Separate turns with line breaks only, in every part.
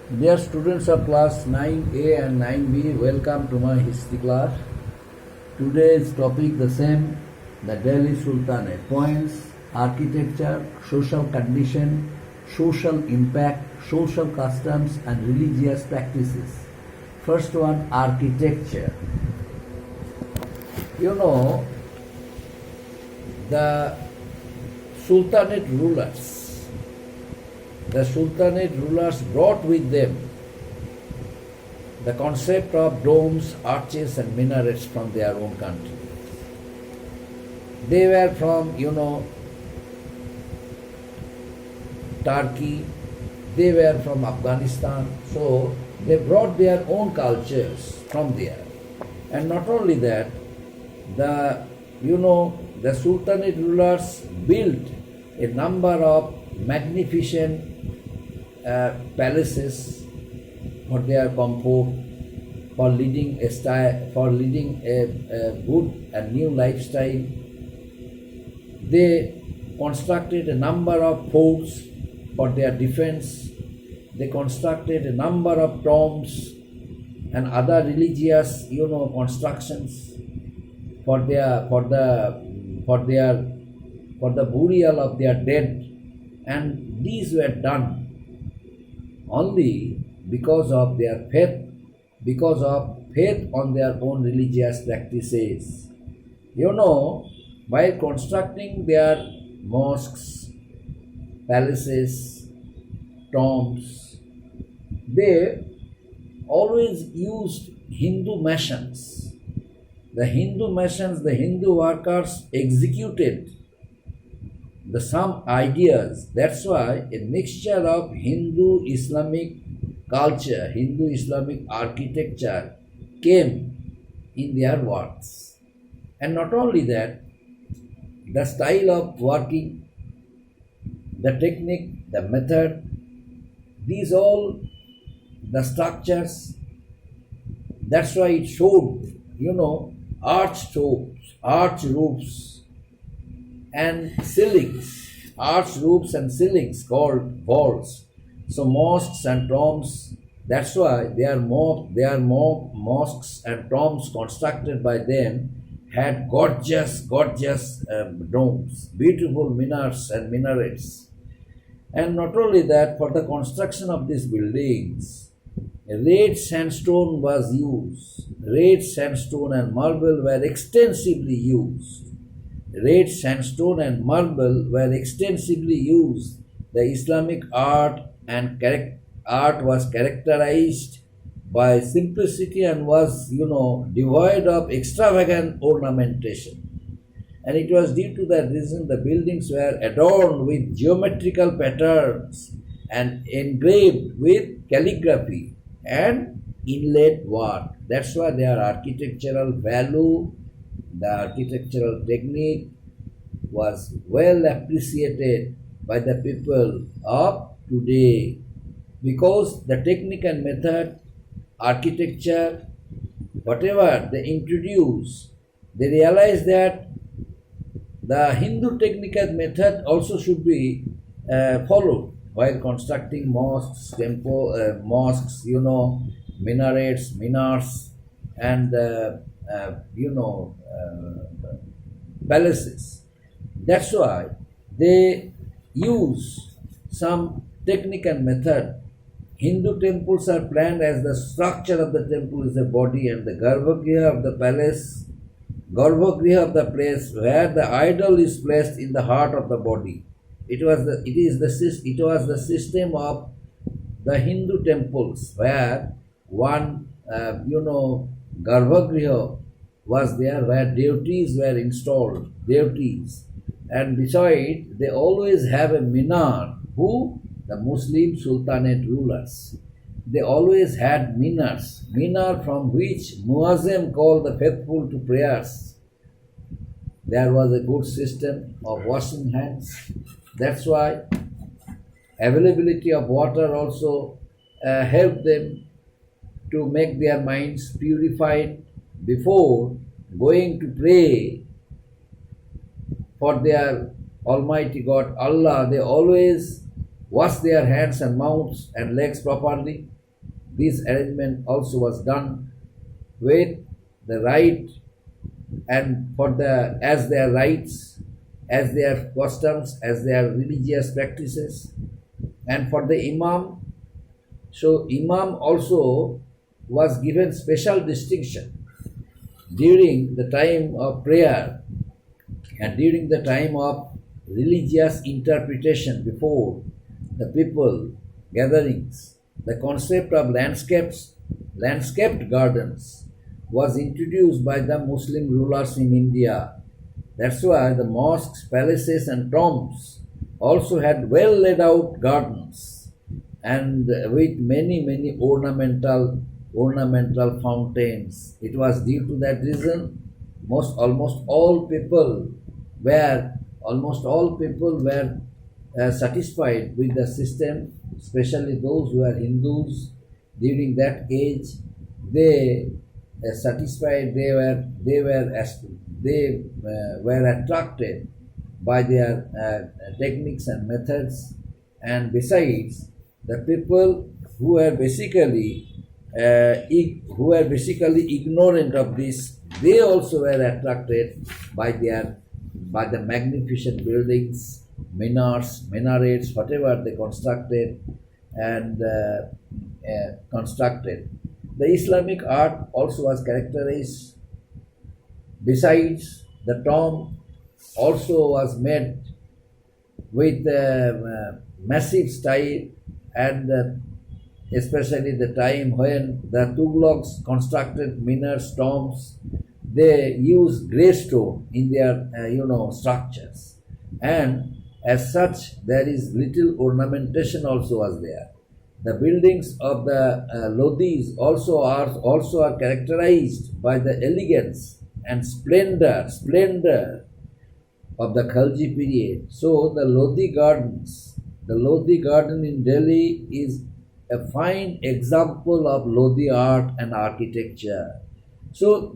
Dear students of class 9A and 9B, welcome to my history class. Today's topic the same, the Delhi Sultanate. Points, architecture, social condition, social impact, social customs and religious practices. First one, architecture. You know, the Sultanate rulers brought with them the concept of domes, arches, and minarets from their own country. They were from, Turkey, they were from Afghanistan, so they brought their own cultures from there. And not only that, the Sultanate rulers built a number of magnificent palaces for their comfort, for leading a good and new lifestyle. They constructed a number of forts for their defense. They constructed a number of tombs and other religious, constructions for the burial of their dead, and these were done only because of their faith, on their own religious practices. While constructing their mosques, palaces, tombs, they always used Hindu masons. The Hindu workers executed some ideas. That's why a mixture of Hindu Islamic culture, Hindu Islamic architecture came in their works. And not only that, the style of working, the technique, the method, these all the structures, that's why it showed, arched roofs and ceilings, arched roofs and ceilings called vaults. So mosques and tombs, that's why they are more mosques and tombs constructed by them had gorgeous domes, beautiful minarets and minarets. And not only that, for the construction of these buildings, red sandstone was used. Red sandstone and marble were extensively used. Red sandstone and marble were extensively used. The Islamic art was characterized by simplicity and was, devoid of extravagant ornamentation. And it was due to that reason the buildings were adorned with geometrical patterns and engraved with calligraphy and inlaid work. That's why their architectural value, the architectural technique was well appreciated by the people of today, because the technique and method, architecture, whatever they introduce, they realize that the Hindu technique and method also should be followed while constructing mosques, minarets, minars, and palaces. That's why they use some technique and method. Hindu temples are planned as the structure of the temple is a body, and the garbhagriha of the place where the idol is placed in the heart of the body. It was the system of the Hindu temples where one garbhagriha was there where deities were installed, and beside they always have a minar. Who? The Muslim Sultanate rulers. They always had minar from which Muazzam called the faithful to prayers. There was a good system of washing hands. That's why availability of water also helped them to make their minds purified before going to pray for their Almighty God, Allah. They always wash their hands and mouths and legs properly. This arrangement also was done with the right and for the as their rights, as their customs, as their religious practices, and for the imam. So imam also was given special distinction during the time of prayer and during the time of religious interpretation before the people gatherings. The concept of landscaped gardens was introduced by the Muslim rulers in India. That's why the mosques, palaces, and tombs also had well laid out gardens and with many ornamental fountains. It was due to that reason almost all people were satisfied with the system, especially those who are Hindus during that age. They satisfied. They were attracted by their techniques and methods, and besides, the people who were basically ignorant of this, they also were attracted by the magnificent buildings, minarets, whatever they constructed. The Islamic art also was characterized. Besides, the tomb also was made with massive style, and especially the time when the Tughlaqs constructed minars, tombs, they used grey stone in their structures, and as such there is little ornamentation also was there. The buildings of the Lodhis also are characterized by the elegance and splendor of the Khalji period. So the Lodhi garden in Delhi is a fine example of Lodhi art and architecture. So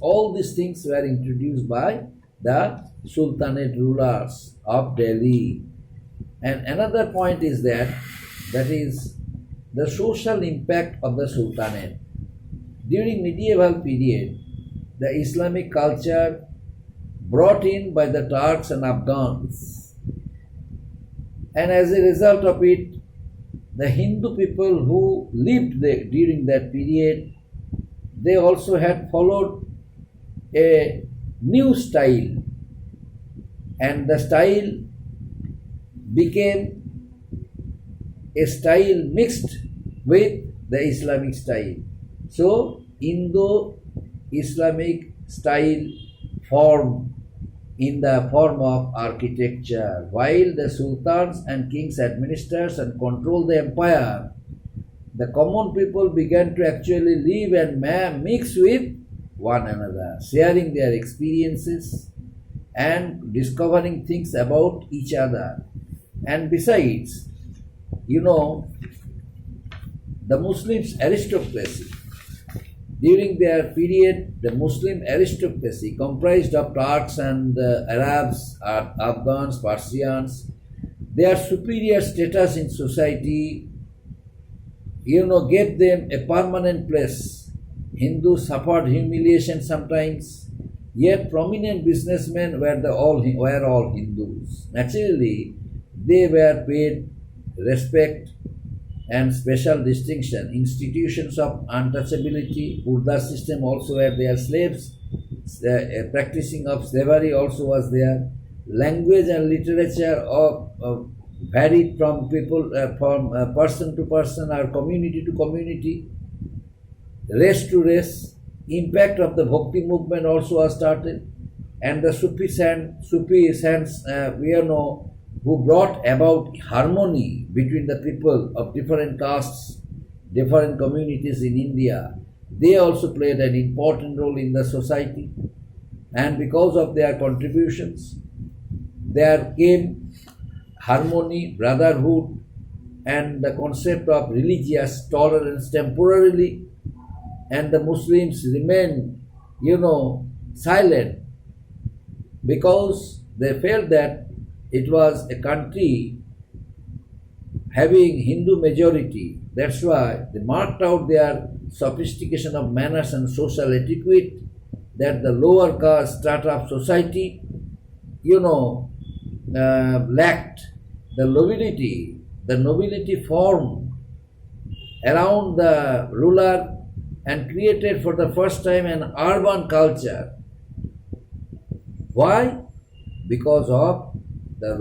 all these things were introduced by the Sultanate rulers of Delhi. And another point is that is the social impact of the Sultanate. During medieval period, the Islamic culture brought in by the Turks and Afghans, and as a result of it, the Hindu people who lived there during that period, they also had followed a new style, and the style became a style mixed with the Islamic style. So Indo-Islamic style formed in the form of architecture. While the sultans and kings administered and controlled the empire, the common people began to actually live and mix with one another, sharing their experiences and discovering things about each other. And besides, the Muslims aristocracy. During their period, the Muslim aristocracy comprised of Turks and Arabs, Afghans, Persians, their superior status in society, gave them a permanent place. Hindus suffered humiliation sometimes, yet prominent businessmen were all Hindus. Naturally, they were paid respect and special distinction. Institutions of untouchability, Urda system also had their slaves. Practicing of slavery also was there. Language and literature varied from person to person or community to community, race to race. Impact of the Bhakti movement also was started, and the Sufi saints, who brought about harmony between the people of different castes, different communities in India. They also played an important role in the society, and because of their contributions, there came harmony, brotherhood, and the concept of religious tolerance temporarily, and the Muslims remained, silent because they felt that it was a country having Hindu majority. That's why they marked out their sophistication of manners and social etiquette that the lower caste strata of society, lacked the nobility formed around the ruler and created for the first time an urban culture. Why? Because of the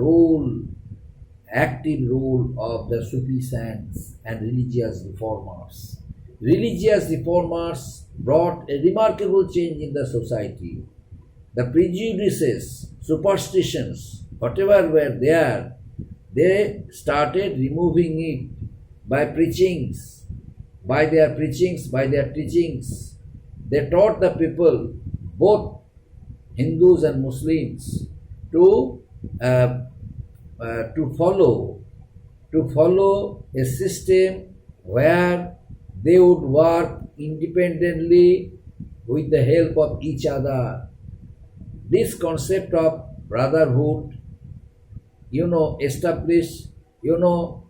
active role of the Sufi saints and religious reformers. Religious reformers brought a remarkable change in the society. The prejudices, superstitions, whatever were there, they started removing it by preachings, by their preachings, by their teachings. They taught the people, both Hindus and Muslims, to uh, to follow a system where they would work independently with the help of each other. This concept of brotherhood, establish, you know,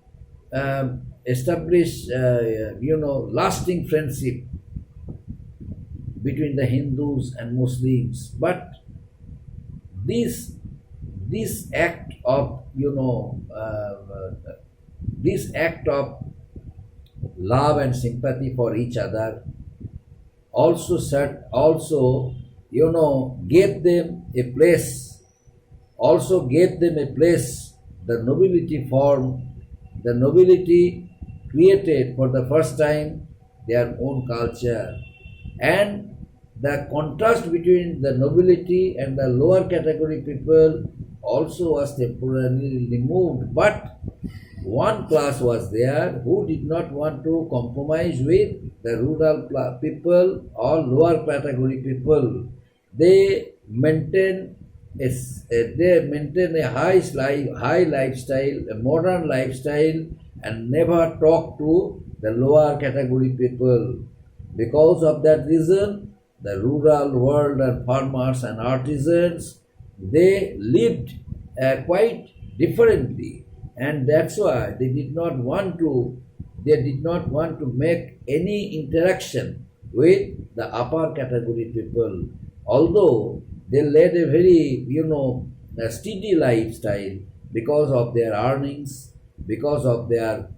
lasting friendship between the Hindus and Muslims. But this this act of this act of love and sympathy for each other also gave them a place, the nobility form, the nobility created for the first time their own culture, and the contrast between the nobility and the lower category people also was temporarily removed. But one class was there who did not want to compromise with the rural people or lower category people. They maintain a high lifestyle, a modern lifestyle, and never talk to the lower category people. Because of that reason, the rural world and farmers and artisans, they lived quite differently, and that's why they did not want to make any interaction with the upper category people, although they led a very a steady lifestyle because of their earnings, because of their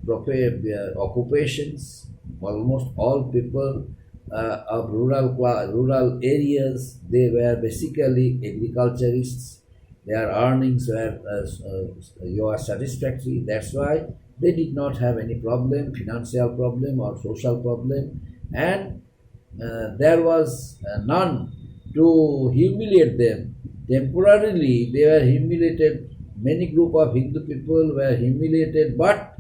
occupations. Almost all people of rural areas, they were basically agriculturists. Their earnings were satisfactory. That's why they did not have any problem, financial problem or social problem, and there was none to humiliate them. Temporarily, they were humiliated. Many group of Hindu people were humiliated, but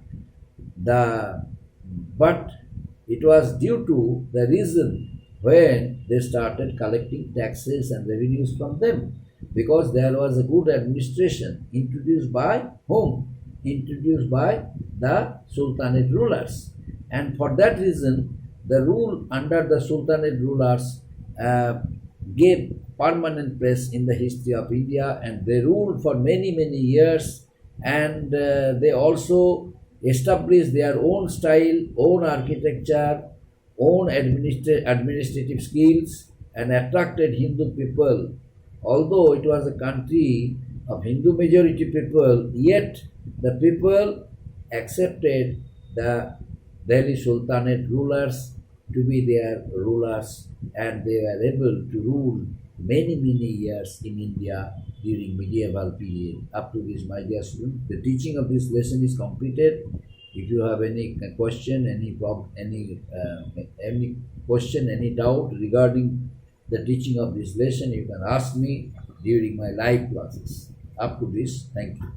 it was due to the reason when they started collecting taxes and revenues from them, because there was a good administration introduced by whom? Introduced by the Sultanate rulers. And for that reason, the rule under the Sultanate rulers gave permanent place in the history of India, and they ruled for many, many years, and they also established their own style, own architecture, own administrative skills, and attracted Hindu people. Although it was a country of Hindu majority people, yet the people accepted the Delhi Sultanate rulers to be their rulers, and they were able to rule many, many years in India during medieval period. Up to this, my dear students, the teaching of this lesson is completed. If you have any question, any question, any doubt regarding the teaching of this lesson, you can ask me during my live classes. Up to this, thank you.